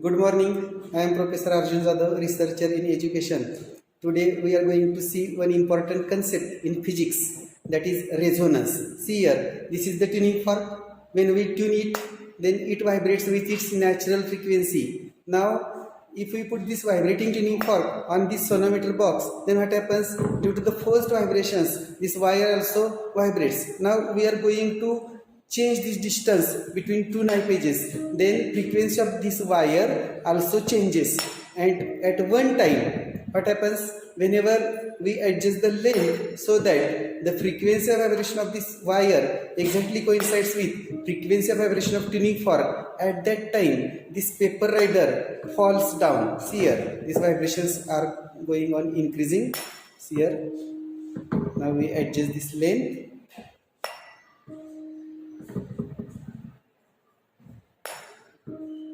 Good morning. I am Professor Arjun Jadhav, researcher in education. Today we are going to see one important concept in physics, that is resonance. See here, this is the tuning fork. When we tune it, then it vibrates with its natural frequency. Now, if we put this vibrating tuning fork on this sonometer box, then what happens? Due to the forced vibrations, this wire also vibrates. Now we are going to change this distance between two knife edges, then frequency of this wire also changes, and at one time what happens, whenever we adjust the length so that the frequency of vibration of this wire exactly coincides with frequency of vibration of tuning fork, at that time this paper rider falls down. See here, these vibrations are going on increasing. See here, now we adjust this length.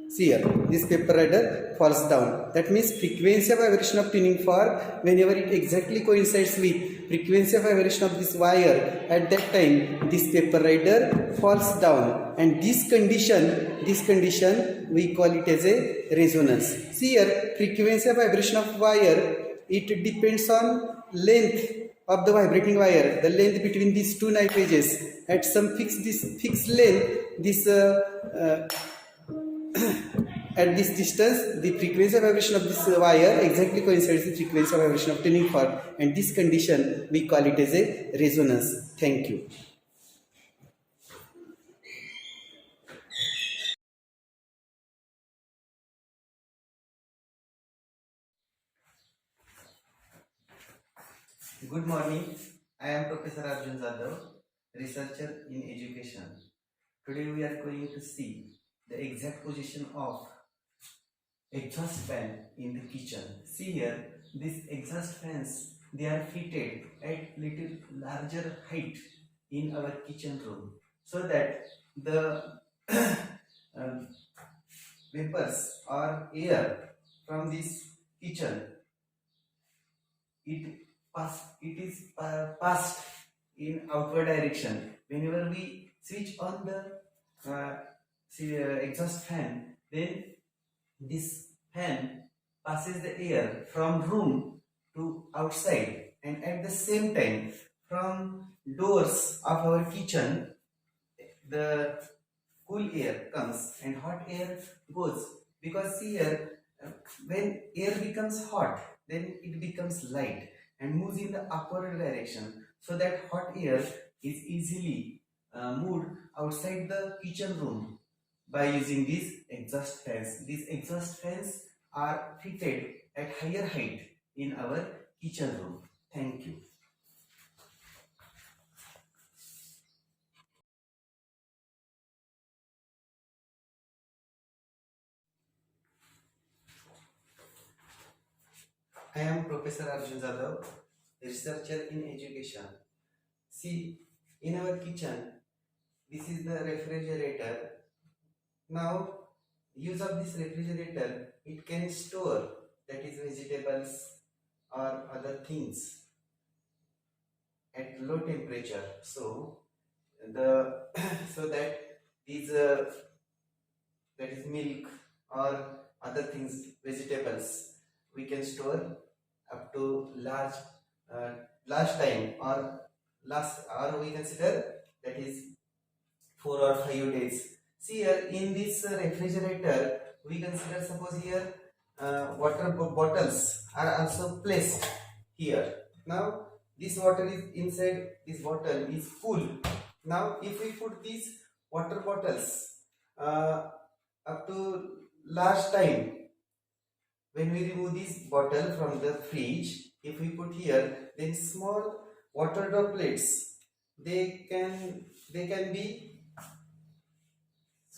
See here, this paper rider falls down. That means frequency of vibration of tuning fork, whenever it exactly coincides with frequency of vibration of this wire, at that time this paper rider falls down. And this condition we call it as a resonance. See here, frequency of vibration of wire, it depends on length of the vibrating wire, the length between these two knife edges. At some fixed length, this at this distance, the frequency of vibration of this wire exactly coincides with the frequency of vibration of tuning fork, and this condition we call it as a resonance. Thank you. Good morning. I am Professor Arjun Jadhav, researcher in education. Today we are going to see the exact position of exhaust fan in the kitchen. See here, these exhaust fans, they are fitted at little larger height in our kitchen room, so that the vapors or air from this kitchen, it is passed in outward direction. Whenever we switch on the exhaust fan, then this fan passes the air from room to outside, and at the same time from doors of our kitchen the cool air comes and hot air goes. Because here, when air becomes hot, then it becomes light and moves in the upward direction, so that hot air is easily moved outside the kitchen room by using these exhaust fans. These exhaust fans are fitted at higher height in our kitchen room. Thank you. I am Professor Arjun Jadhav, researcher in education. See, in our kitchen, this is the refrigerator. Now, use of this refrigerator, it can store, that is vegetables or other things, at low temperature. So so that these that is milk or other things, vegetables, we can store up to large time, or we consider that is 4 or 5 days. See here, in this refrigerator, we consider, suppose here water bottles are also placed here. Now this water is inside this bottle is full. Now if we put these water bottles up to large time, when we remove this bottle from the fridge, if we put here, then small water droplets, they can be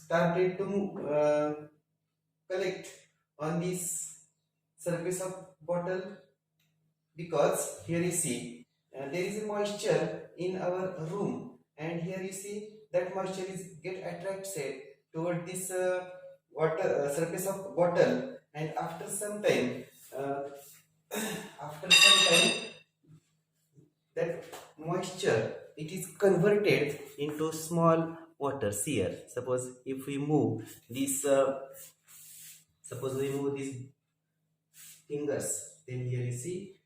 started to collect on this surface of bottle, because here you see there is a moisture in our room, and here you see that moisture is get attracted toward this water surface of bottle, and after some time uh, after some time that moisture, it is converted into small water. Here suppose if we move this suppose we move these fingers, then here you see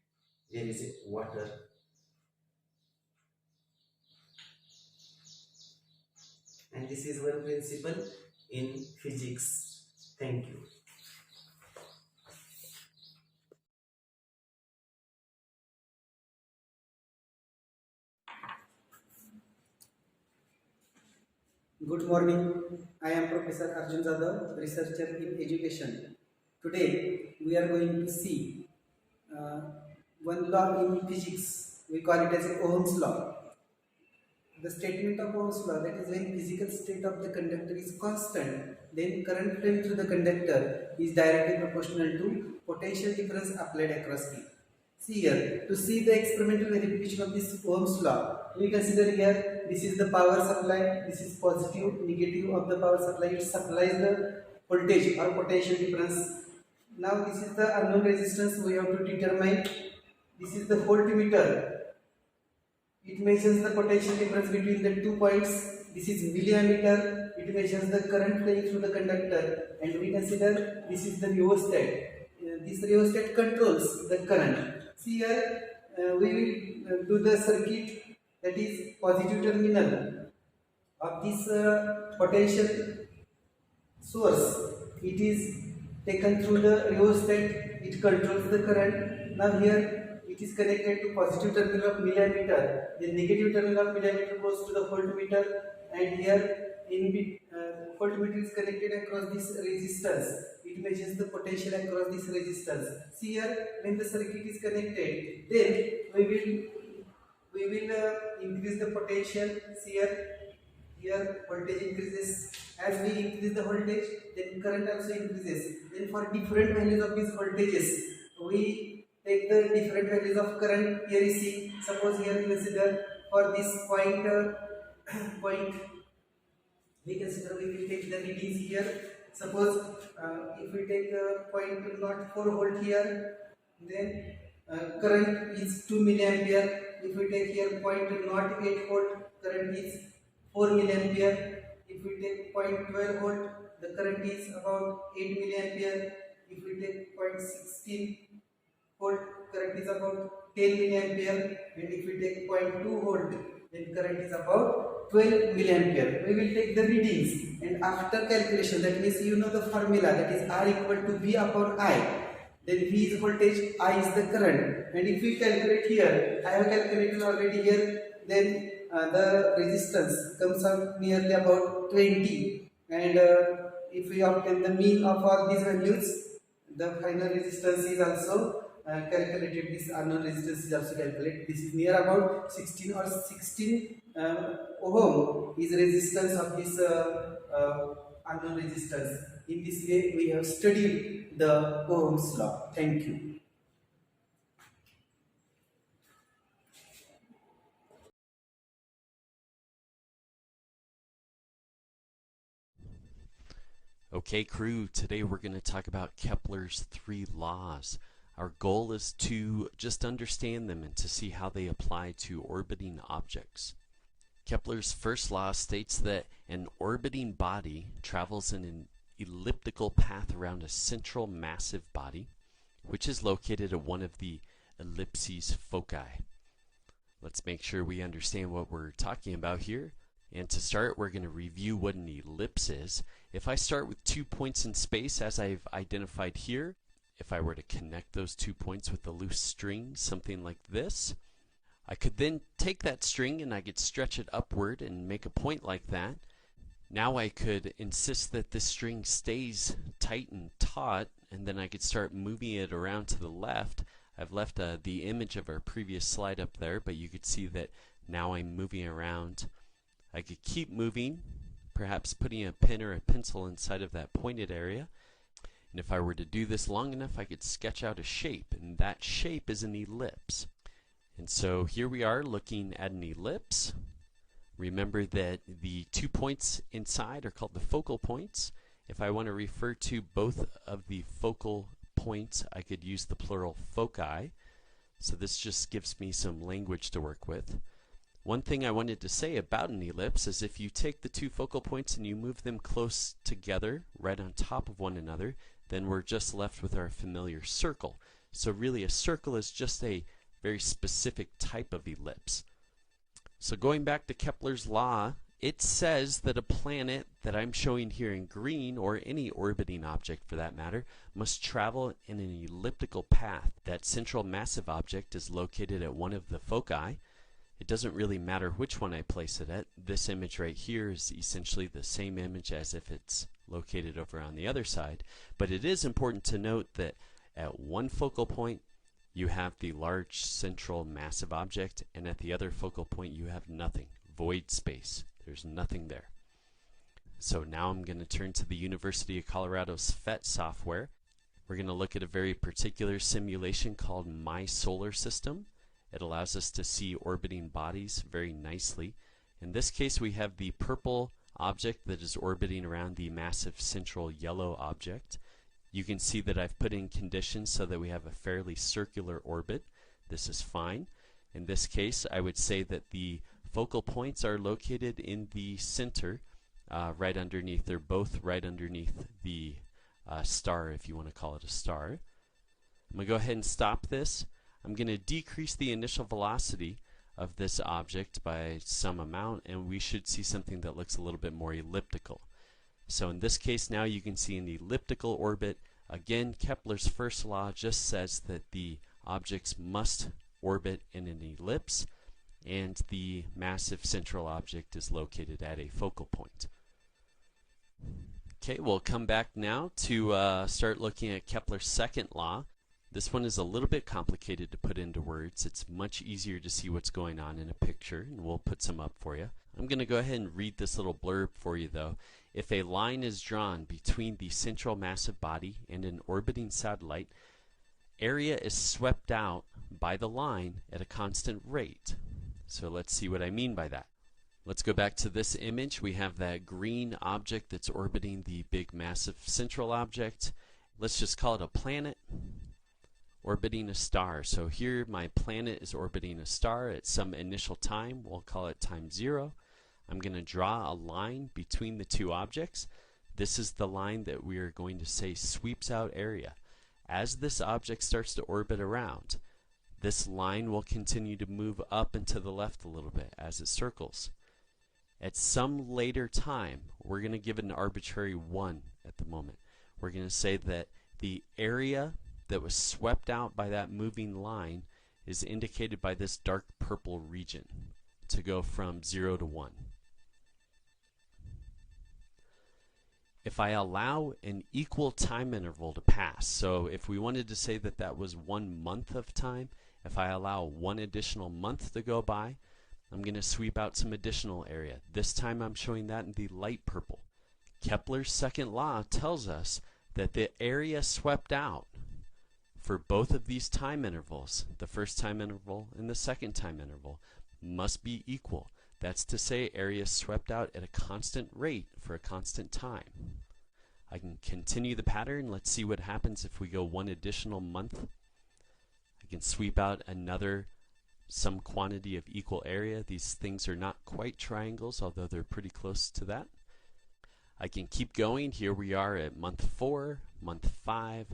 there is a water. And this is one principle in physics. Thank you. Good morning. I am Professor Arjun Jadhav, researcher in education. Today we are going to see uh, one law in physics. We call it as Ohm's law. The statement of Ohm's law, that is, when physical state of the conductor is constant, then current flowing through the conductor is directly proportional to potential difference applied across it. See here, to see the experimental verification of this Ohm's law, we consider here this is the power supply, this is positive, negative of the power supply, it supplies the voltage or potential difference. Now this is the unknown resistance we have to determine. This is the voltmeter. It measures the potential difference between the 2 points. This is milliammeter. It measures the current flowing through the conductor, and we consider this is the rheostat. This rheostat controls the current. See here, we will do the circuit, that is positive terminal of this potential source. It is taken through the rheostat, it controls the current. Now here it is connected to positive terminal of millimeter, the negative terminal of millimeter goes to the voltmeter, and here in voltmeter is connected across this resistance, it measures the potential across this resistance. See here, when the circuit is connected, then we will increase the potential. See here voltage increases. As we increase the voltage, then current also increases. Then for different values of these voltages, we take the different values of current. Here you see, suppose here we consider for this point, we consider we will take the readings here. Suppose if we take point not 4 volt here, then current is 2 milliampere. If we take here point not 8 volt, current is 4 milliampere. If we take point 12 volt, the current is about 8 milliampere. If we take point 16 volt, current is about 10 milliampere. And if we take point 2 volt, then current is about 12 milliampere. We will take the readings, and after calculation, that means you know the formula, that is R equal to V upon I. Then V is voltage, I is the current. And if we calculate here, I have calculated already here, then the resistance comes out nearly about 20. And if we obtain the mean of all these values, the final resistance is also calculated. This unknown resistance is also calculated. This is near about 16 or 16 ohm is resistance of this unknown resistance. In this way, we have studied the Ohm's law. Thank you. Okay, crew, today we're going to talk about Kepler's 3 laws. Our goal is to just understand them and to see how they apply to orbiting objects. Kepler's first law states that an orbiting body travels in an elliptical path around a central massive body, which is located at one of the ellipses foci. Let's make sure we understand what we're talking about here. And to start, we're going to review what an ellipse is. If I start with 2 points in space, as I've identified here, if I were to connect those 2 points with a loose string, something like this, I could then take that string and I could stretch it upward and make a point like that. Now I could insist that this string stays tight and taut, and then I could start moving it around to the left. I've left the image of our previous slide up there, but you could see that now I'm moving around. I could keep moving, perhaps putting a pen or a pencil inside of that pointed area. And if I were to do this long enough, I could sketch out a shape, and that shape is an ellipse. And so here we are looking at an ellipse. Remember that the 2 points inside are called the focal points. If I want to refer to both of the focal points, I could use the plural foci. So this just gives me some language to work with. One thing I wanted to say about an ellipse is if you take the 2 focal points and you move them close together, right on top of one another, then we're just left with our familiar circle. So really a circle is just a very specific type of ellipse. So going back to Kepler's law, it says that a planet that I'm showing here in green, or any orbiting object for that matter, must travel in an elliptical path. That central massive object is located at one of the foci. It doesn't really matter which one I place it at. This image right here is essentially the same image as if it's located over on the other side. But it is important to note that at one focal point you have the large central massive object, and at the other focal point you have nothing. Void space. There's nothing there. So now I'm going to turn to the University of Colorado's PhET software. We're going to look at a very particular simulation called My Solar System. It allows us to see orbiting bodies very nicely. In this case, we have the purple object that is orbiting around the massive central yellow object. You can see that I've put in conditions so that we have a fairly circular orbit. This is fine. In this case, I would say that the focal points are located in the center, right underneath. They're both right underneath the star, if you want to call it a star. I'm going to go ahead and stop this. I'm going to decrease the initial velocity of this object by some amount, and we should see something that looks a little bit more elliptical. So in this case now you can see an elliptical orbit. Again, Kepler's first law just says that the objects must orbit in an ellipse, and the massive central object is located at a focal point. Okay, we'll come back now to start looking at Kepler's second law. This one is a little bit complicated to put into words. It's much easier to see what's going on in a picture, and we'll put some up for you. I'm going to go ahead and read this little blurb for you though. If a line is drawn between the central massive body and an orbiting satellite, area is swept out by the line at a constant rate. So let's see what I mean by that. Let's go back to this image. We have that green object that's orbiting the big massive central object. Let's just call it a planet orbiting a star. So here my planet is orbiting a star at some initial time. We'll call it time 0. I'm going to draw a line between the two objects. This is the line that we are going to say sweeps out area. As this object starts to orbit around, this line will continue to move up and to the left a little bit as it circles. At some later time, we're going to give it an arbitrary 1 at the moment. We're going to say that the area that was swept out by that moving line is indicated by this dark purple region to go from 0 to 1. If I allow an equal time interval to pass, so if we wanted to say that that was 1 month of time, if I allow 1 additional month to go by, I'm going to sweep out some additional area. This time I'm showing that in the light purple. Kepler's second law tells us that the area swept out for both of these time intervals, the first time interval and the second time interval, must be equal. That's to say area swept out at a constant rate for a constant time. I can continue the pattern. Let's see what happens if we go 1 additional month. I can sweep out some quantity of equal area. These things are not quite triangles, although they're pretty close to that. I can keep going. Here we are at month 4, month 5,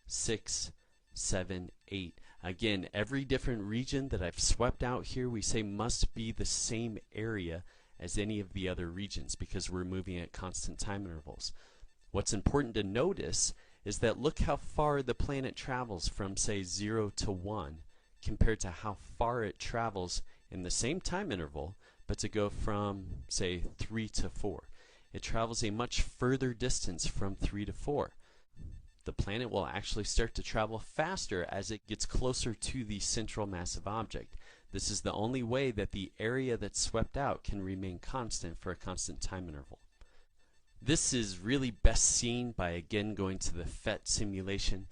6, 7, 8. Again, every different region that I've swept out here we say must be the same area as any of the other regions because we're moving at constant time intervals. What's important to notice is that look how far the planet travels from say 0 to 1 compared to how far it travels in the same time interval but to go from say 3 to 4. It travels a much further distance from 3 to 4. The planet will actually start to travel faster as it gets closer to the central massive object. This is the only way that the area that's swept out can remain constant for a constant time interval. This is really best seen by again going to the PhET simulation.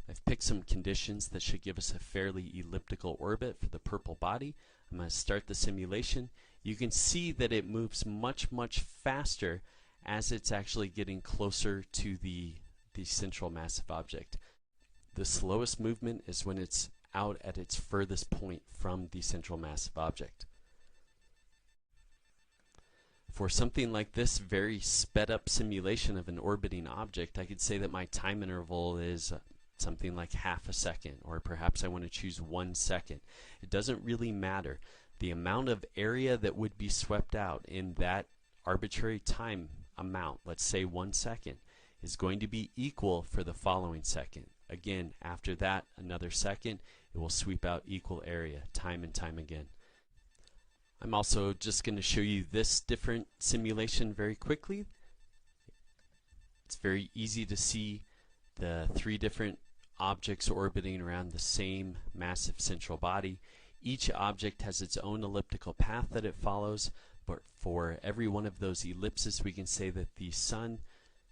I've picked some conditions that should give us a fairly elliptical orbit for the purple body. I'm going to start the simulation. You can see that it moves much faster as it's actually getting closer to the central massive object. The slowest movement is when it's out at its furthest point from the central massive object. For something like this very sped up simulation of an orbiting object, I could say that my time interval is something like half a second, or perhaps I want to choose 1 second. It doesn't really matter. The amount of area that would be swept out in that arbitrary time amount, let's say 1 second, is going to be equal for the following second. Again, after that, another second, it will sweep out equal area time and time again. I'm also just going to show you this different simulation very quickly. It's very easy to see the 3 different objects orbiting around the same massive central body. Each object has its own elliptical path that it follows, but for every one of those ellipses we can say that the sun,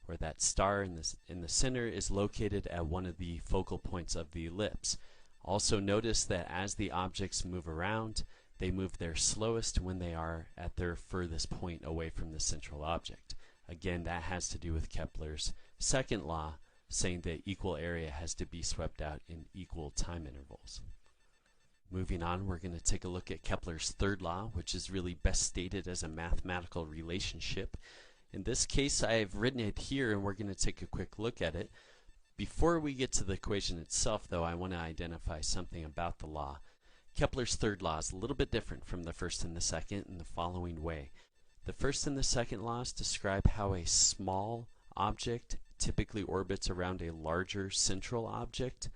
or that star in the center, is located at one of the focal points of the ellipse. Also notice that as the objects move around, they move their slowest when they are at their furthest point away from the central object. Again, that has to do with Kepler's second law, saying that equal area has to be swept out in equal time intervals. Moving on, we're going to take a look at Kepler's third law, which is really best stated as a mathematical relationship. In this case, I've written it here, and we're going to take a quick look at it. Before we get to the equation itself, though, I want to identify something about the law. Kepler's third law is a little bit different from the first and the second in the following way. The first and the second laws describe how a small object typically orbits around a larger central object,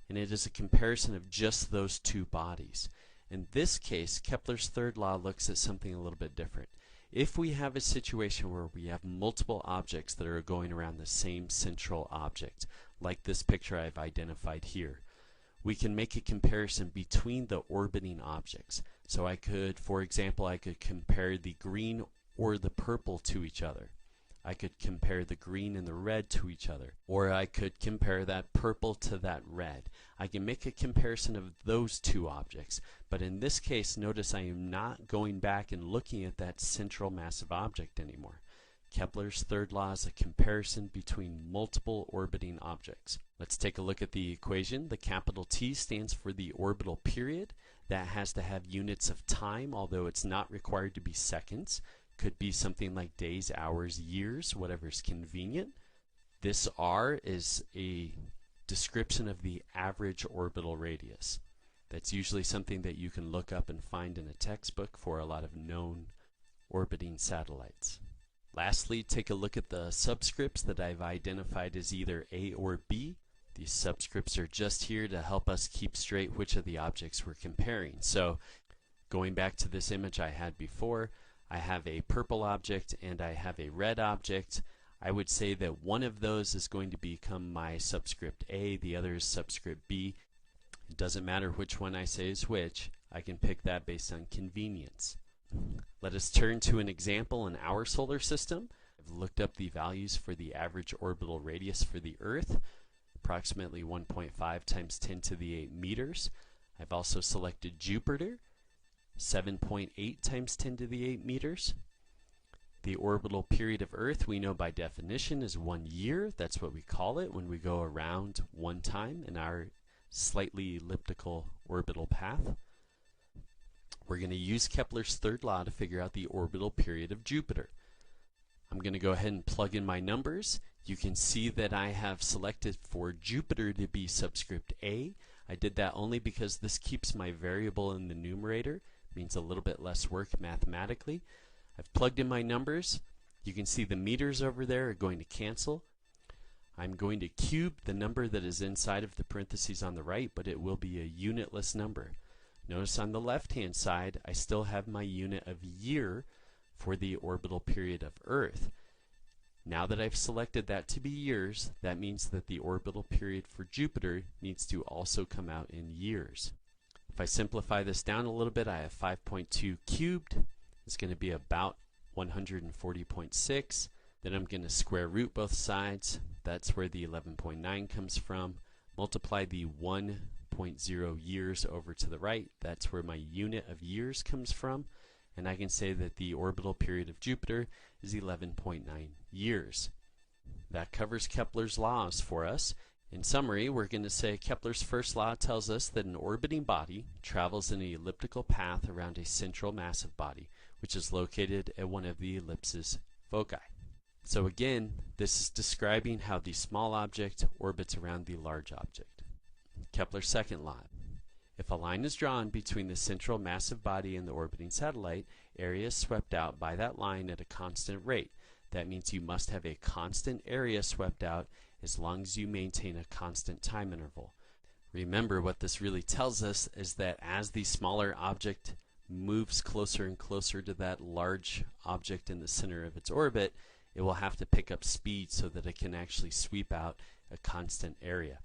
and it is a comparison of just those two bodies. In this case, Kepler's third law looks at something a little bit different. If we have a situation where we have multiple objects that are going around the same central object, like this picture I've identified here, we can make a comparison between the orbiting objects. So I could, for example, I could compare the green or the purple to each other. I could compare the green and the red to each other, or I could compare that purple to that red. I can make a comparison of those two objects, but in this case, notice I am not going back and looking at that central massive object anymore. Kepler's third law is a comparison between multiple orbiting objects. Let's take a look at the equation. The capital T stands for the orbital period. That has to have units of time, although it's not required to be seconds. Could be something like days, hours, years, whatever's convenient. This R is a description of the average orbital radius. That's usually something that you can look up and find in a textbook for a lot of known orbiting satellites. Lastly, take a look at the subscripts that I've identified as either A or B. These subscripts are just here to help us keep straight which of the objects we're comparing. So, going back to this image I had before, I have a purple object and I have a red object. I would say that one of those is going to become my subscript A, the other is subscript B. It doesn't matter which one I say is which. I can pick that based on convenience. Let us turn to an example in our solar system. I've looked up the values for the average orbital radius for the Earth, approximately 1.5 times 10 to the 8 meters. I've also selected Jupiter, 7.8 times 10 to the 8 meters. The orbital period of Earth, we know by definition, is 1 year. That's what we call it when we go around one time in our slightly elliptical orbital path. We're going to use Kepler's third law to figure out the orbital period of Jupiter. I'm going to go ahead and plug in my numbers. You can see that I have selected for Jupiter to be subscript A. I did that only because this keeps my variable in the numerator. Means a little bit less work mathematically. I've plugged in my numbers. You can see the meters over there are going to cancel. I'm going to cube the number that is inside of the parentheses on the right, but it will be a unitless number. Notice on the left-hand side, I still have my unit of year for the orbital period of Earth. Now that I've selected that to be years, that means that the orbital period for Jupiter needs to also come out in years. If I simplify this down a little bit, I have 5.2 cubed. It's going to be about 140.6. Then I'm going to square root both sides. That's where the 11.9 comes from. Multiply the 1.0 years over to the right. That's where my unit of years comes from. And I can say that the orbital period of Jupiter is 11.9 years. That covers Kepler's laws for us. In summary, we're going to say Kepler's first law tells us that an orbiting body travels in an elliptical path around a central massive body, which is located at one of the ellipse's foci. So again, this is describing how the small object orbits around the large object. Kepler's second law. If a line is drawn between the central massive body and the orbiting satellite, area is swept out by that line at a constant rate. That means you must have a constant area swept out as long as you maintain a constant time interval. Remember, what this really tells us is that as the smaller object moves closer and closer to that large object in the center of its orbit, it will have to pick up speed so that it can actually sweep out a constant area.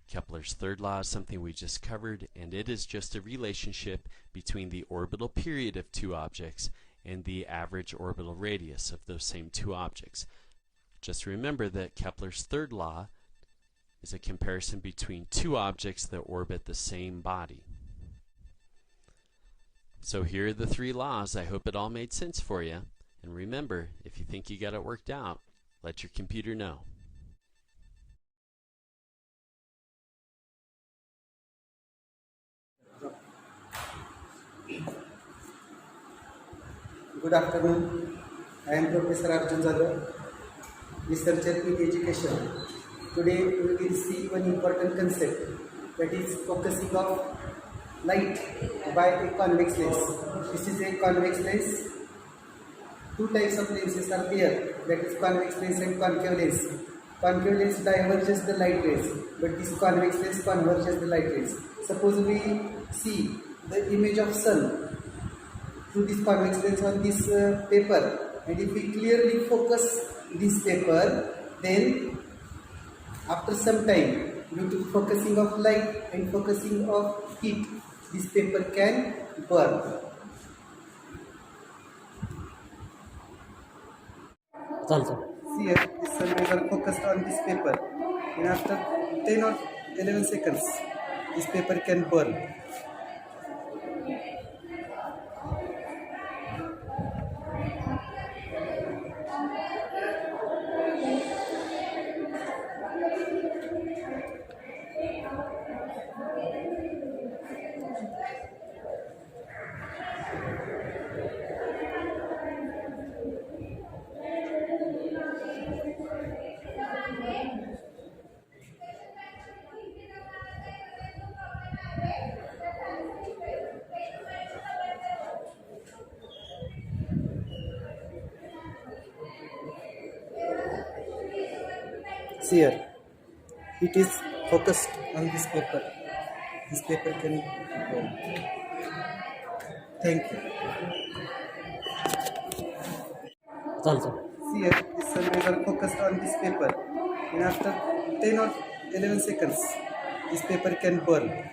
Kepler's third law is something we just covered, and it is just a relationship between the orbital period of two objects and the average orbital radius of those same two objects. Just remember that Kepler's third law is a comparison between two objects that orbit the same body. So here are the three laws. I hope it all made sense for you. And remember, if you think you got it worked out, let your computer know. Good afternoon. I am Professor Abhiruchi, researcher in education. Today we will see one important concept, that is focusing of light by a convex lens. This is a convex lens. Two types of lenses are there, that is convex lens and concave lens. Concave lens diverges the light rays, but this convex lens converges the light rays. Suppose we see the image of sun through this convex lens on this paper, and if we clearly focus this paper, then after some time, due to focusing of light and focusing of heat, this paper can burn. See here, the sun rays are focused on this paper, and after 10 or 11 seconds, this paper can burn. See here, it is focused on this paper. This paper can burn. Thank you. See here, the sun rays are focused on this paper, and after 10 or 11 seconds, this paper can burn.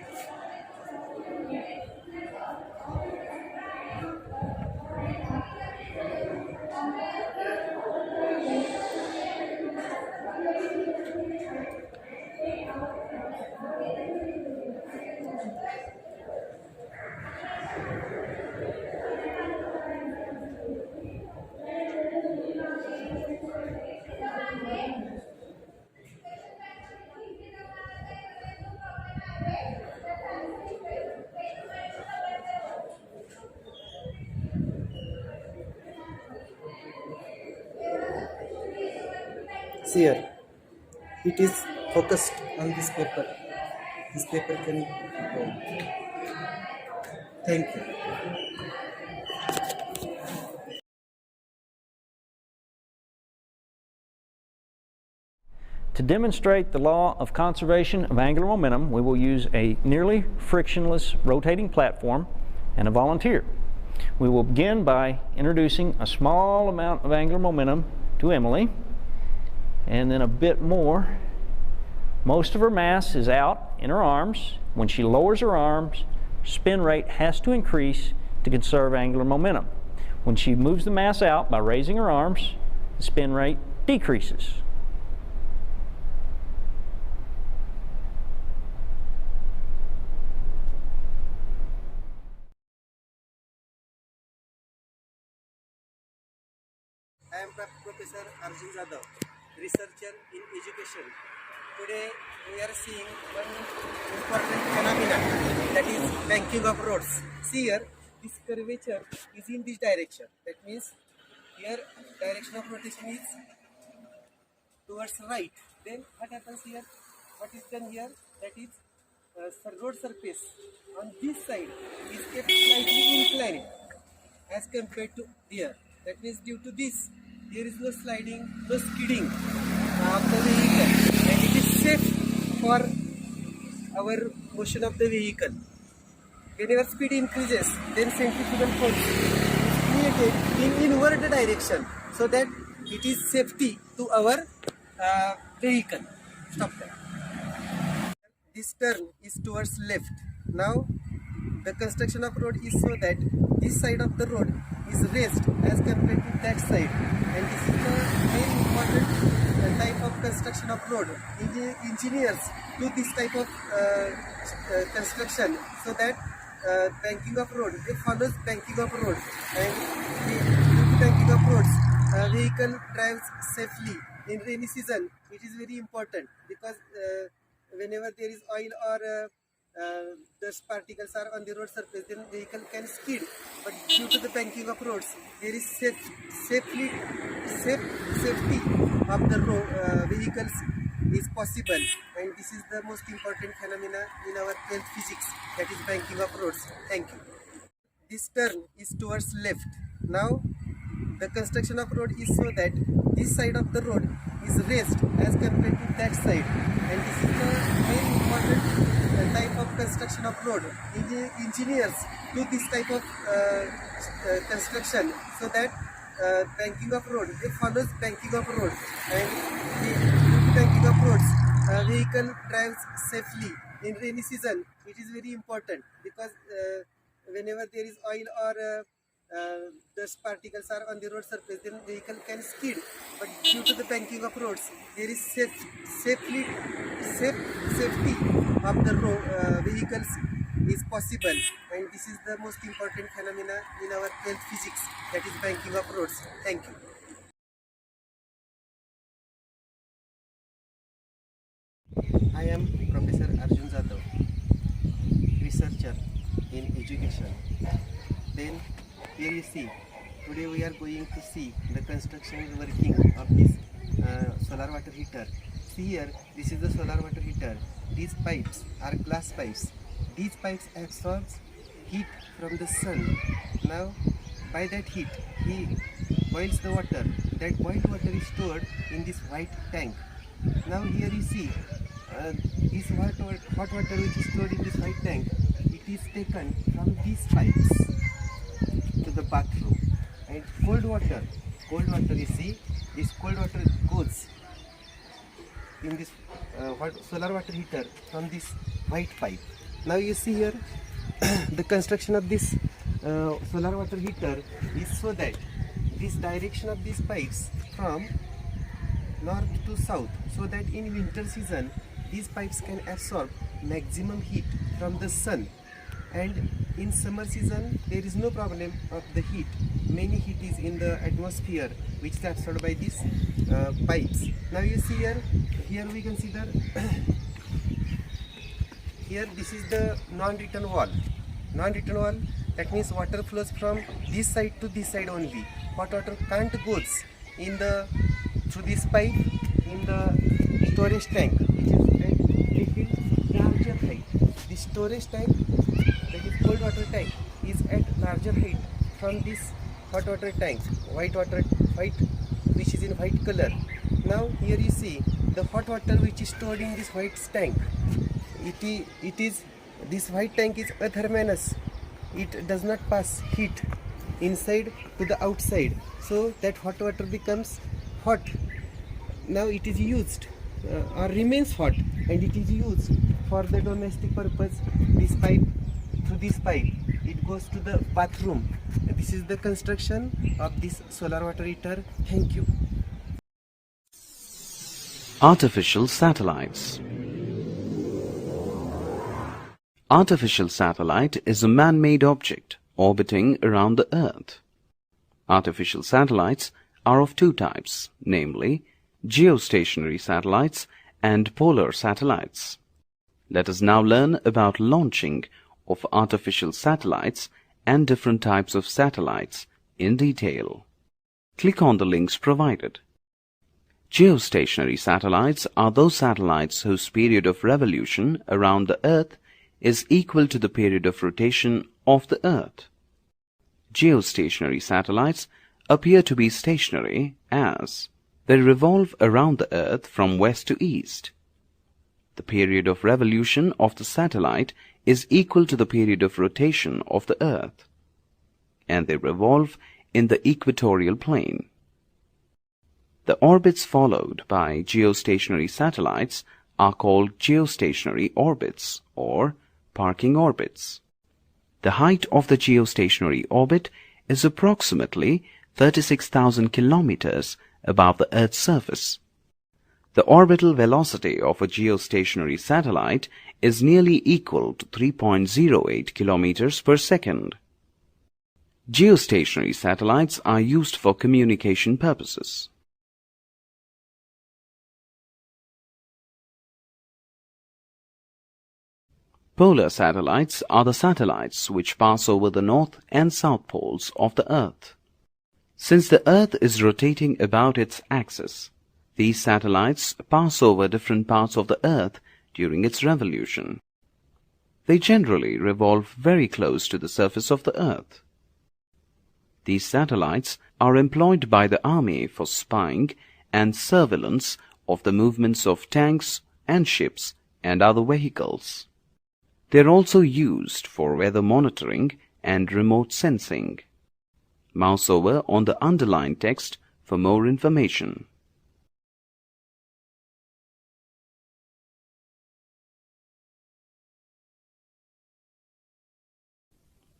See here, it is focused on this paper. This paper can burn. Thank you. To demonstrate the law of conservation of angular momentum, we will use a nearly frictionless rotating platform and a volunteer. We will begin by introducing a small amount of angular momentum to Emily, and then a bit more. Most of her mass is out in her arms. When she lowers her arms, spin rate has to increase to conserve angular momentum. When she moves the mass out by raising her arms, the spin rate decreases. I am Professor Arjun Jadhav, researcher in education. Today we are seeing one important phenomenon, that is banking of roads. See here, this curvature is in this direction. That means here direction of rotation is towards right. Then what happens here? What is done here? That is road surface on this side is kept slightly inclined as compared to here. That means due to this, there is no sliding, no skidding of the vehicle, and it is safe for our motion of the vehicle. Whenever speed increases, then centrifugal force is created in inward direction, so that it is safety to our vehicle. Stop there. This turn is towards left. Now the construction of road is so that this side of the road is raised as compared to that side, and this is the main important type of construction of road. Engineers do this type of construction so that banking of road, it follows banking of road, and due to banking of roads, vehicle drives safely. In rainy season, it is very important because whenever there is oil or dust particles are on the road surface, then vehicle can skid. But due to the banking of roads, there is safety of the vehicles is possible, and this is the most important phenomena in our 12th physics, that is banking of roads. Thank you. This turn is towards left. Now the construction of road is so that this side of the road is raised as compared to that side, and this is the main important type of construction of road. Engineers do this type of construction so that banking of road, it follows banking of road, and due to banking of roads, vehicle drives safely. In rainy season, it is very important because whenever there is oil or dust particles are on the road surface, then vehicle can skid. But due to the banking of roads, there is safety of the vehicles is possible, and this is the most important phenomena in our 12th physics, that is banking of roads. Thank you. I am Professor Arjun Jadhav, researcher in education. Then here you see, today we are going to see the construction working of this solar water heater. See here, this is the solar water heater. These pipes are glass pipes. These pipes absorb heat from the sun. Now by that heat, he boils the water. That boiled water is stored in this white tank. Now here you see, this hot water which is stored in this white tank, it is taken from these pipes to the bathroom, and cold water you see, this cold water goes in this solar water heater from this white pipe. Now you see here the construction of this solar water heater is so that this direction of these pipes from north to south, so that in winter season these pipes can absorb maximum heat from the sun, and in summer season there is no problem of the heat. Many heat is in the atmosphere which is absorbed by these pipes. Now you see here we consider here this is the non-return wall. Non-return wall, that means water flows from this side to this side only. Hot water can't goes in the through this pipe in the storage tank, which is at little larger height. The storage tank, that is cold water tank, is at larger height from this hot water tank, white, which is in white color. Now here you see the hot water which is stored in this white tank. It is this white tank is athermanous. It does not pass heat inside to the outside, so that hot water becomes hot. Now it is used or remains hot, and it is used for the domestic purpose. This pipe, through this pipe, it goes to the bathroom. This is the construction of this solar water heater. Thank you. Artificial satellites. Artificial satellite is a man-made object orbiting around the Earth. Artificial satellites are of two types, namely geostationary satellites and polar satellites. Let us now learn about launching of artificial satellites and different types of satellites in detail. Click on the links provided. Geostationary satellites are those satellites whose period of revolution around the Earth is equal to the period of rotation of the Earth. Geostationary satellites appear to be stationary as they revolve around the Earth from west to east. The period of revolution of the satellite is equal to the period of rotation of the Earth, and they revolve in the equatorial plane. The orbits followed by geostationary satellites are called geostationary orbits or parking orbits. The height of the geostationary orbit is approximately 36,000 kilometers above the Earth's surface. The orbital velocity of a geostationary satellite is nearly equal to 3.08 kilometers per second. Geostationary satellites are used for communication purposes. Polar satellites are the satellites which pass over the north and south poles of the Earth. Since the Earth is rotating about its axis, these satellites pass over different parts of the Earth during its revolution. They generally revolve very close to the surface of the Earth. These satellites are employed by the Army for spying and surveillance of the movements of tanks and ships and other vehicles. They are also used for weather monitoring and remote sensing. Mouse over on the underlined text for more information.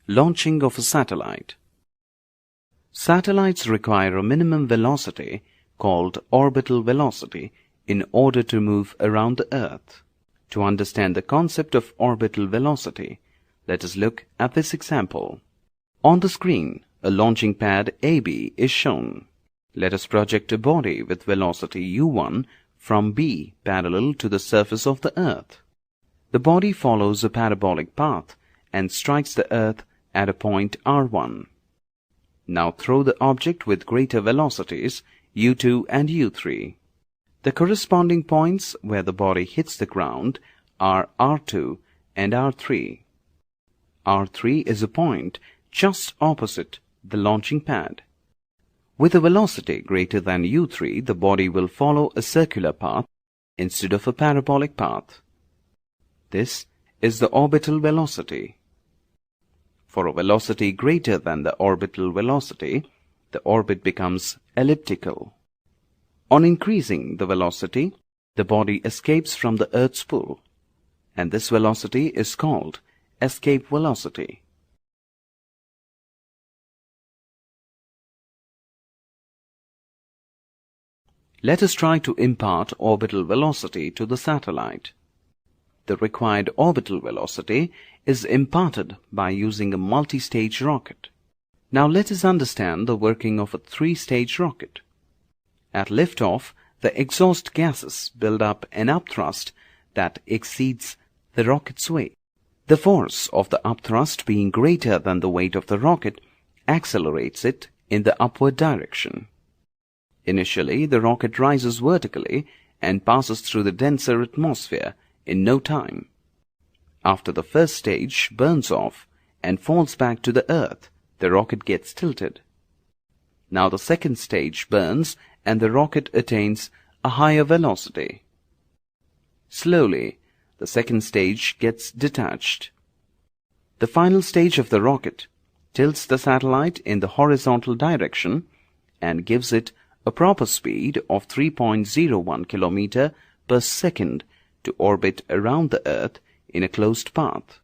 Launching of a satellite. Satellites require a minimum velocity called orbital velocity in order to move around the Earth. To understand the concept of orbital velocity, let us look at this example. On the screen, a launching pad AB is shown. Let us project a body with velocity u1 from B parallel to the surface of the Earth. The body follows a parabolic path and strikes the Earth at a point r1. Now throw the object with greater velocities u2 and u3. The corresponding points where the body hits the ground are r2 and r3. r3 is a point just opposite the launching pad. With a velocity greater than u3, the body will follow a circular path instead of a parabolic path. This is the orbital velocity. For a velocity greater than the orbital velocity, the orbit becomes elliptical. On increasing the velocity, the body escapes from the Earth's pull, and this velocity is called escape velocity. Let us try to impart orbital velocity to the satellite. The required orbital velocity is imparted by using a multi-stage rocket. Now let us understand the working of a three-stage rocket. At liftoff, the exhaust gases build up an upthrust that exceeds the rocket's weight. The force of the upthrust being greater than the weight of the rocket accelerates it in the upward direction. Initially, the rocket rises vertically and passes through the denser atmosphere in no time. After the first stage burns off and falls back to the Earth, the rocket gets tilted. Now the second stage burns and the rocket attains a higher velocity. Slowly, the second stage gets detached. The final stage of the rocket tilts the satellite in the horizontal direction and gives it a proper speed of 3.01 km per second to orbit around the Earth in a closed path.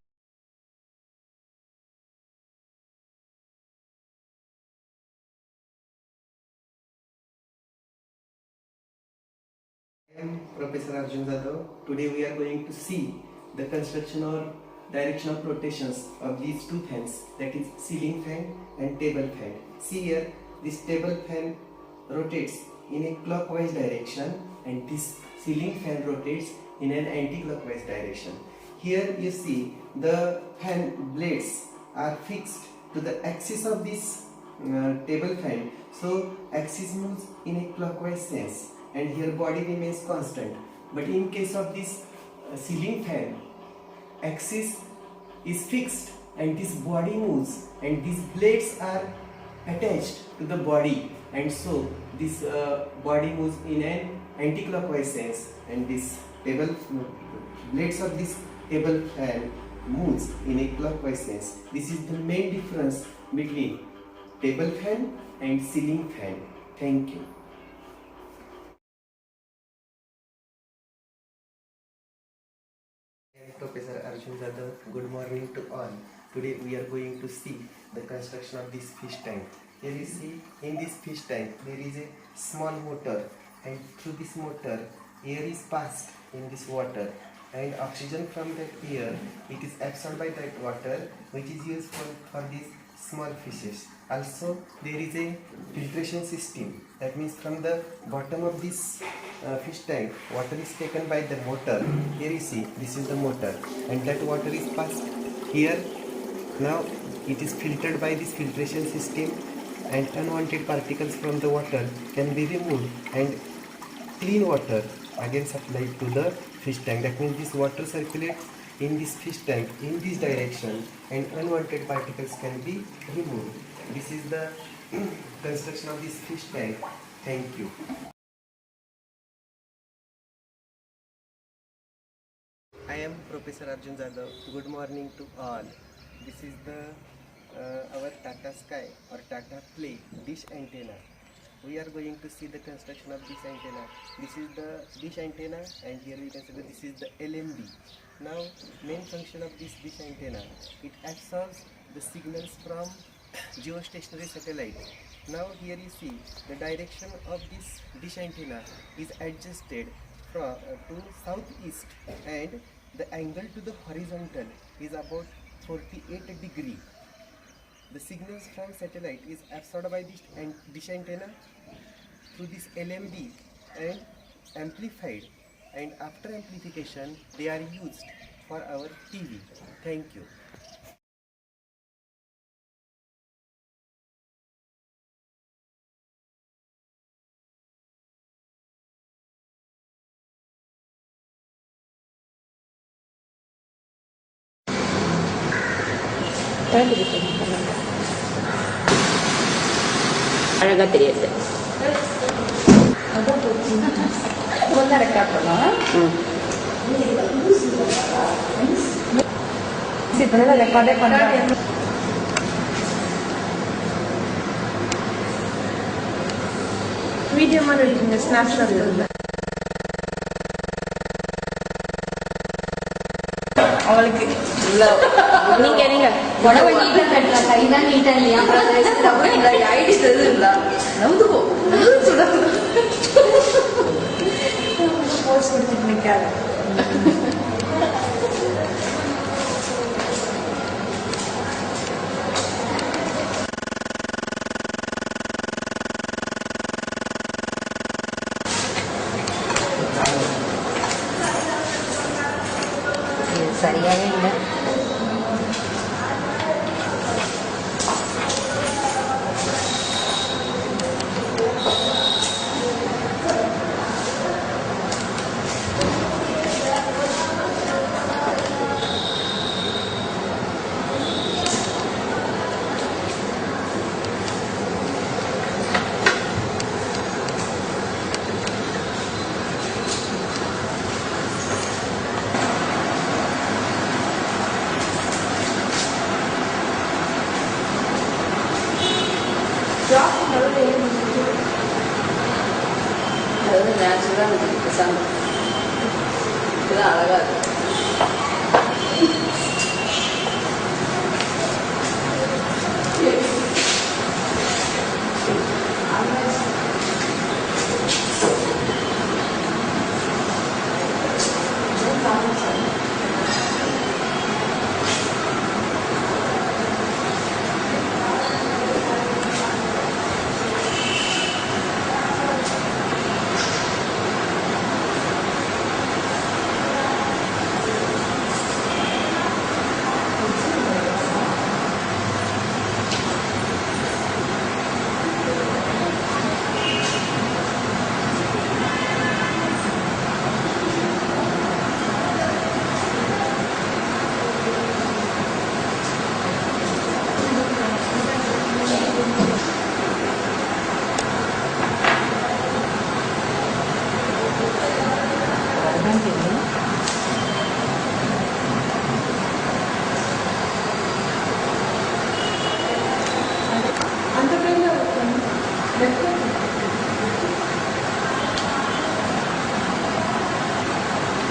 I am Professor Arjun Jadhav. Today we are going to see the construction or direction of rotations of these two fans, that is ceiling fan and table fan. See here, this table fan rotates in a clockwise direction and this ceiling fan rotates in an anti-clockwise direction. Here you see the fan blades are fixed to the axis of this table fan, so axis moves in a clockwise sense and here body remains constant. But in case of this ceiling fan, axis is fixed and this body moves and these blades are attached to the body, and so this body moves in an anti-clockwise sense and this blades of this table fan moves in a clockwise sense. This is the main difference between table fan and ceiling fan. Thank you. I am Professor Arjun Jadhav. Good morning to all. Today we are going to see the construction of this fish tank. Here you see, in this fish tank there is a small motor, and through this motor air is passed in this water, and oxygen from that air, it is absorbed by that water, which is used for these small fishes. Also there is a filtration system, that means from the bottom of this fish tank water is taken by the motor. Here you see, this is the motor and that water is passed here. Now it is filtered by this filtration system and unwanted particles from the water can be removed and clean water again supplied to the fish tank. That means this water circulates in this fish tank in this direction and unwanted particles can be removed. This is the construction of this fish tank. Thank you. I am Professor Arjun Jadhav. Good morning to all. This is the our Tata Sky or Tata Play dish antenna. We are going to see the construction of this antenna. This is the dish antenna and here we can see that this is the LMB. Now main function of this dish antenna, it absorbs the signals from geostationary satellite. Now here you see the direction of this dish antenna is adjusted from to southeast and the angle to the horizontal is about 48 degree. The signals from satellite is absorbed by this dish antenna through this LMB and amplified, and after amplification they are used for our TV. Thank you. அழகா தெரியுது record பண்ணோம் ரெக்கார்டே பண்ணுறேன். Video மாதிரி இருக்குங்க, snapshot இருக்கு. அவளுக்கு நீங்க நீங்க உடம்பு நீட்டா கட்டலாம், கைதான் நீட்டா இல்லையா, ஐடிஸ் எதுவும் இல்ல, நவுதுக்கோ போஸ்ட் கொடுத்துட்டு நிற்காது. சரியாவே இல்லை. அது வந்து நேச்சுரலாக இருக்குது, சாமி இதுதான் அழகாக இருக்குது.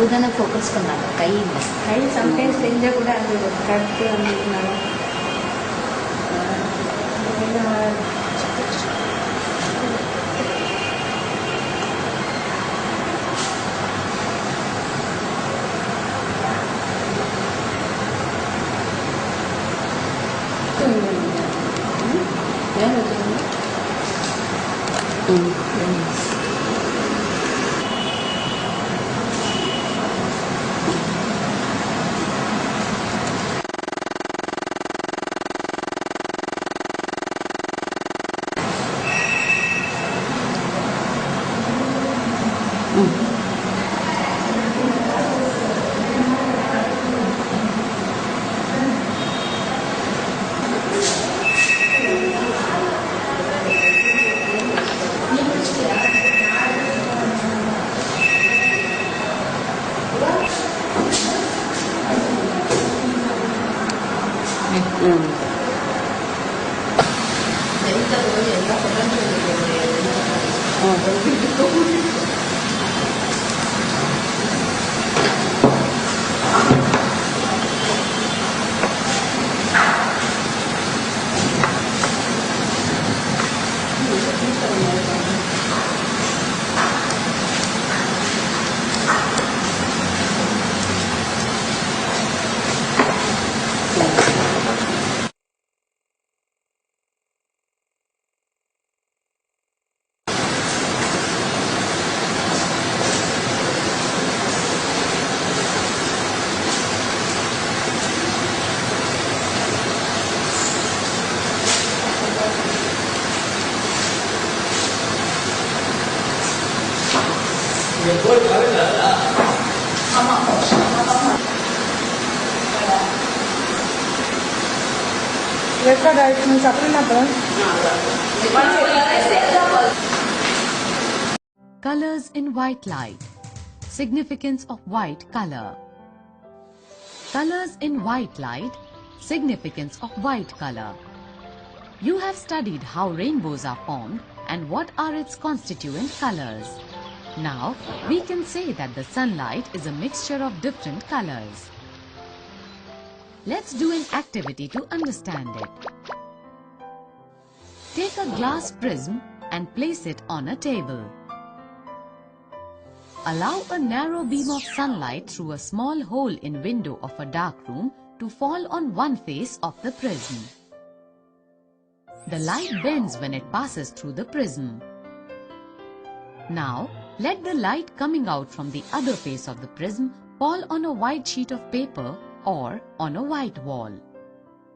உடனே ஃபோக்கஸ் பண்ணாங்க கையில் கை சம்டைம்ஸ் தெரிஞ்சால் கூட அது கருத்து வந்ததுனால Colors in white light. Significance of white color. Colors in white light. Significance of white color. You have studied how rainbows are formed and what are its constituent colors. Now, we can say that the sunlight is a mixture of different colors. Let's do an activity to understand it. Take a glass prism and place it on a table. Allow a narrow beam of sunlight through a small hole in window of a dark room to fall on one face of the prism. The light bends when it passes through the prism. Now, let the light coming out from the other face of the prism fall on a white sheet of paper or on a white wall.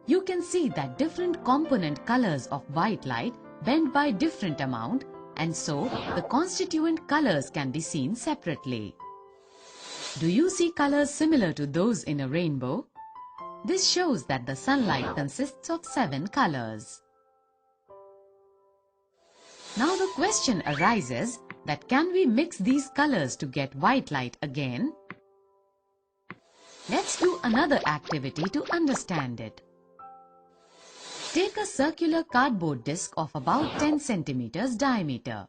You can see that different component colors of white light bend by different amount, and so the constituent colors can be seen separately. Do you see colors similar to those in a rainbow? This shows that the sunlight consists of 7 colors. Now the question arises that can we mix these colors to get white light again? Let's do another activity to understand it. Take a circular cardboard disc of about 10 centimeters diameter.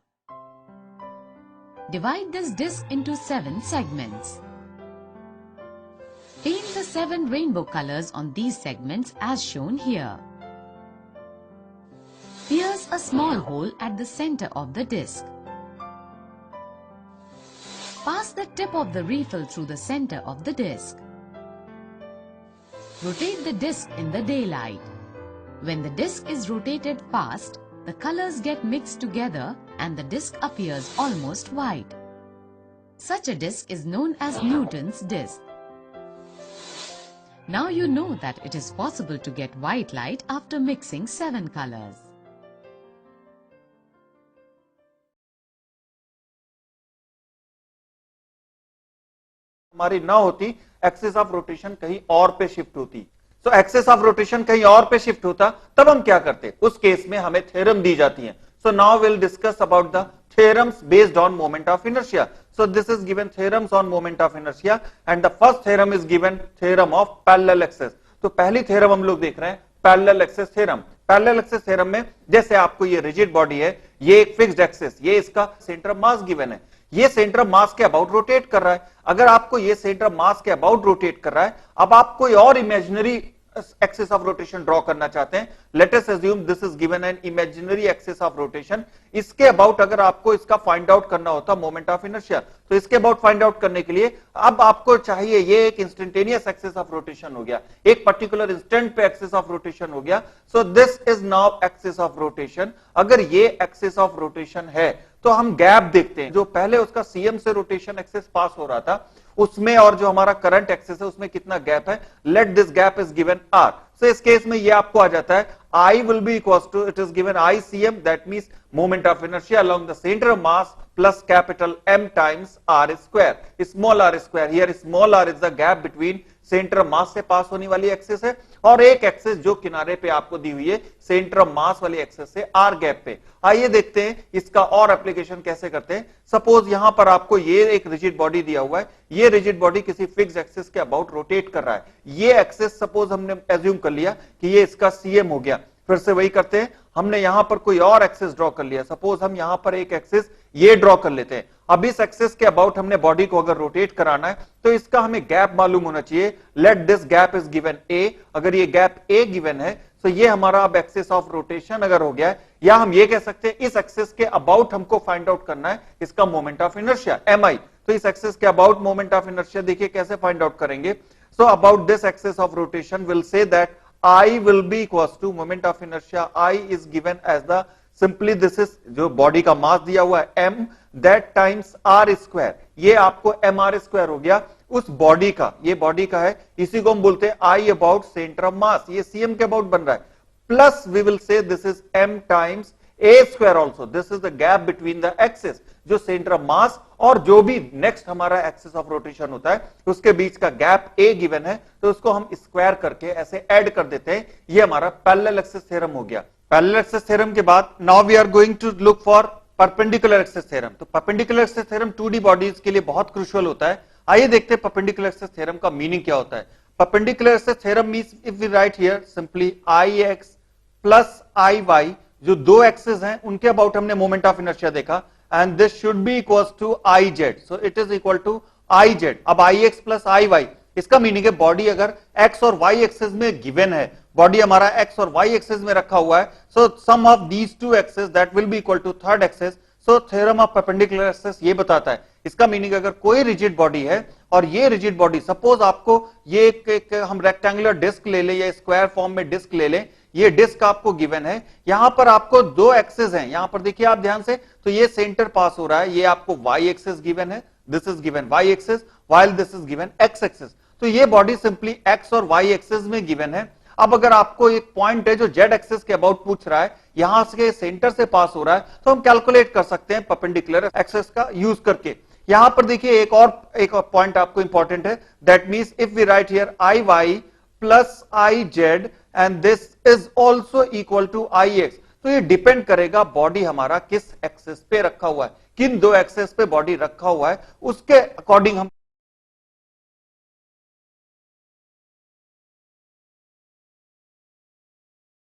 Divide this disc into 7 segments. Paint the 7 rainbow colors on these segments as shown here. Pierce a small hole at the center of the disc. Pass the tip of the refill through the center of the disc. Rotate the disc in the daylight. When the disc is rotated fast, the colors get mixed together and the disc appears almost white. Such a disc is known as Newton's disc. Now you know that it is possible to get white light after mixing 7 colors. हमारी ना होती, access of rotation कहीं और पे shift होती। तो access of rotation कहीं और पे शिफ्ट होता, तब हम क्या करते? उस केस में हमें थ्योरम दी जाती है। So now we'll discuss about the theorems based on moment of inertia. So this is given theorems on moment of inertia and the first theorem is given theorem of parallel axis. तो पहली theorem हम लोग देख रहे हैं parallel axis theorem. Parallel axis theorem में जैसे आपको ये रिजिड बॉडी है, ये एक फिक्स्ड एक्सिस, ये इसका सेंटर ऑफ मास गिवन है, ये सेंटर ऑफ मास के अबाउट रोटेट कर रहा है. अगर आपको ये सेंटर ऑफ मास के अबाउट रोटेट कर रहा है, अब आप कोई और imaginary axis of rotation draw करना चाहते हैं. Let us assume this is given an imaginary axis of rotation. इसके अबाउट अगर आपको इसका फाइंड आउट करना होता मोमेंट ऑफ इनर्शिया, तो इसके अबाउट फाइंड आउट करने के लिए अब आपको चाहिए ये एक इंस्टेंटेनियस एक्सिस ऑफ रोटेशन हो गया, एक पर्टिकुलर इंस्टेंट पे एक्सिस ऑफ रोटेशन हो गया. So this is now axis of rotation. अगर ये एक्सिस ऑफ रोटेशन है तो हम गैप देखते हैं. जो पहले उसका सीएम से रोटेशन एक्सिस पास हो रहा था उसमें और जो हमारा करंट एक्सिस है उसमें कितना गैप है. Let this gap is given R. So इस केस में ये आपको आ जाता है I will be equals to, it is given ICM, that means moment of inertia along the center of mass plus capital M times R square. Small r square. Here small r is the gap between centre of mass से पास होने वाली axis है और एक axis जो किनारे पे आपको दी हुई है सेंटर ऑफ मास वाली एक्सिस से आर गैप पे. आइए देखते हैं इसका और एप्लीकेशन कैसे करते हैं. सपोज यहां पर आपको ये एक रिजिड बॉडी दिया हुआ है, ये रिजिड बॉडी किसी फिक्स एक्सिस के अबाउट रोटेट कर रहा है. ये एक्सिस सपोज हमने एज्यूम कर लिया कि ये इसका सीएम हो गया. फिर से वही करते हैं, हमने यहां पर कोई और एक्सिस ड्रॉ कर लिया. सपोज हम यहां पर एक एक्सिस ये ड्रॉ कर लेते हैं. अब इस एक्सिस के अबाउट हमने बॉडी को अगर रोटेट कराना है तो इसका हमें गैप मालूम होना चाहिए. Let this gap is given A. अगर ये गैप ए गिवन है तो ये हमारा अब एक्सिस ऑफ रोटेशन अगर हो गया है, या हम ये कह सकते हैं इस एक्सिस के अबाउट हमको फाइंड आउट करना है इसका मोमेंट ऑफ इनर्शिया एम आई. तो इस एक्सिस के अबाउट मोमेंट ऑफ इनर्शिया देखिए कैसे फाइंड आउट करेंगे. So about this axis of rotation will say that I will be equals to moment of inertia. I is given as the simply this is जो body का मास दिया हुआ है m that times r square. ये आपको mr square हो गया उस बॉडी का. ये बॉडी का है, इसी को हम बोलते हैं I about center of mass. ये cm के अबाउट बन रहा है. Plus we will say this is m times a square also. This is the gap between the axis. जो सेंटर ऑफ मास और जो भी नेक्स्ट हमारा एक्सिस ऑफ रोटेशन होता है उसके बीच का गैप a गिवन है, तो उसको हम स्क्वायर करके ऐसे ऐड कर देते हैं. ये हमारा पैरेलल एक्सिस थ्योरम हो गया. पैरेलल एक्सिस थ्योरम के बाद now we are going to look for perpendicular axis theorem. तो perpendicular axis theorem 2D bodies के लिए बहुत क्रूशियल होता है. आइए देखते हैं परपेंडिकुलर एक्सिस थ्योरम का मीनिंग क्या होता है. Perpendicular axis theorem means if we write here simply ix plus iy, जो दो एक्सिस हैं उनके अबाउट हमने मोमेंट ऑफ इनर्शिया देखा, and this should be equals to iz. So it is equal to iz. अब ix plus iy, इसका meaning है body अगर x और y एक्सिस में गिवन है, बॉडी हमारा x और y एक्सिस में रखा हुआ है, so sum of these two axes that will be equal to third axis. So theorem of perpendicular axis ये बताता है. इसका मीनिंग अगर कोई रिजिड बॉडी है और ये रिजिड बॉडी सपोज आपको ये एक हम रेक्टेंगुलर डिस्क ले लें या स्क्वायर फॉर्म में डिस्क ले लें, ये डिस्क आपको गिवन है. यहां पर आपको दो एक्सिस हैं, यहां पर देखिए आप ध्यान से, तो ये सेंटर पास हो रहा है, ये आपको y एक्सिस गिवन है, this is given y axis while this is given x axis. तो ये बॉडी सिंपली x और y एक्सिस में गिवन है. अब अगर आपको एक पॉइंट है जो z एक्सिस के अबाउट पूछ रहा है, यहां से सेंटर से पास हो रहा है, तो हम कैलकुलेट कर सकते हैं परपेंडिकुलर एक्सिस का यूज करके. यहां पर देखिए एक और पॉइंट आपको इंपॉर्टेंट है, that means if we write here iy plus iz and this is also equal to ix. तो ये डिपेंड करेगा बॉडी हमारा किस एक्सिस पे रखा हुआ है, किन दो एक्सिस पे बॉडी रखा हुआ है, उसके अकॉर्डिंग हम